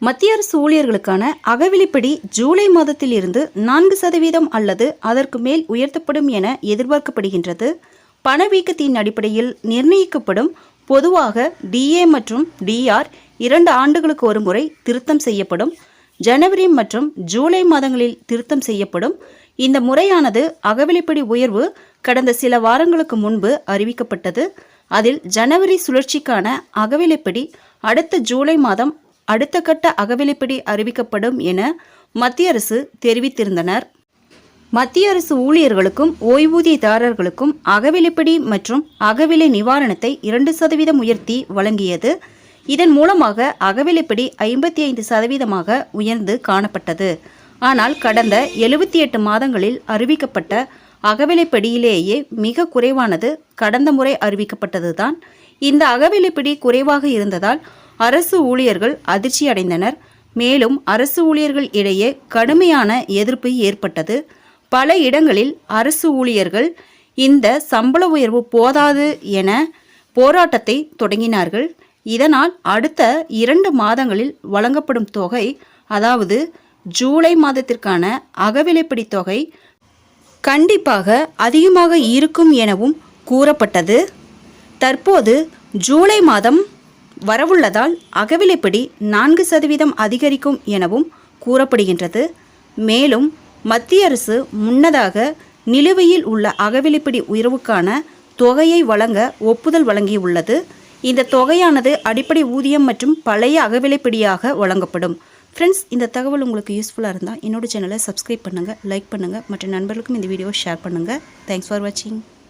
மத்திய அரசு ஊழியர்களுக்கான அகவிலைப்படி ஜூலை மாதத்தில் இருந்து 4% அல்லது அதற்கு மேல் உயர்த்தப்படும் என எதிர்பார்க்கப்படுகின்றது. பணவீக்கத்தின் அடிப்படையில் நிர்ணயிக்கப்படும். பொதுவாக டிஏ மற்றும் டிஆர் 2 ஆண்டுகளுக்கு ஒரு முறை திருத்தம் செய்யப்படும். ஜனவரி மற்றும் ஜூலை மாதங்களில் திருத்தம் செய்யப்படும். இந்த முறையானது அகவிலைப்படி உயர்வு கடந்த சில வாரங்களுக்கு முன்பு அறிவிக்கப்பட்டது. அதில் ஜனவரி சுழற்சிக்கான அகவிலைப்படி அடுத்த ஜூலை மாதம் அடுத்த கட்ட அகவிலைப்படி அறிவிக்கப்படும் என மத்திய அரசு தெரிவித்திருந்தனர். மத்திய அரசு ஊழியர்களுக்கும் ஓய்வூதியதாரர்களுக்கும் அகவிலைப்படி மற்றும் அகவிலை நிவாரணத்தை 2% உயர்த்தி வழங்கியது. இதன் மூலமாக அகவிலைப்படி 55% உயர்ந்து காணப்பட்டது. ஆனால் கடந்த 78 மாதங்களில் அறிவிக்கப்பட்ட அகவிலைப்படியிலேயே மிக குறைவானது கடந்த முறை அறிவிக்கப்பட்டதுதான். இந்த அகவிலைப்படி குறைவாக இருந்ததால் அரசு ஊழியர்கள் அதிர்ச்சி அடைந்தனர். மேலும் அரசு ஊழியர்கள் இடையே கடுமையான எதிர்ப்பு ஏற்பட்டது. பல இடங்களில் அரசு ஊழியர்கள் இந்த சம்பள உயர்வு போதாது என போராட்டத்தை தொடங்கினார்கள். இதனால் அடுத்த 2 மாதங்களில் வழங்கப்படும் தொகை, அதாவது ஜூலை மாதத்திற்கான அகவிலைப்படி தொகை கண்டிப்பாக அதிகமாக இருக்கும் எனவும் கூறப்பட்டது. தற்போது ஜூலை மாதம் வரவுள்ளதால் அகவிலைப்படி 4% அதிகரிக்கும் எனவும் கூறப்படுகின்றது. மேலும் மத்திய அரசு முன்னதாக நிலுவையில் உள்ள அகவிலைப்படி உயர்வுக்கான தொகையை வழங்க ஒப்புதல் வழங்கியுள்ளது. இந்த தொகையானது அடிப்படை ஊதியம் மற்றும் பழைய அகவிலைப்படியாக வழங்கப்படும். ஃப்ரெண்ட்ஸ், இந்த தகவல் உங்களுக்கு யூஸ்ஃபுல்லாக இருந்தால் என்னோட சேனலை சப்ஸ்கிரைப் பண்ணுங்கள், லைக் பண்ணுங்கள், மற்ற நண்பர்களுக்கும் இந்த வீடியோவை ஷேர் பண்ணுங்கள். தேங்க்ஸ் ஃபார் வாட்சிங்.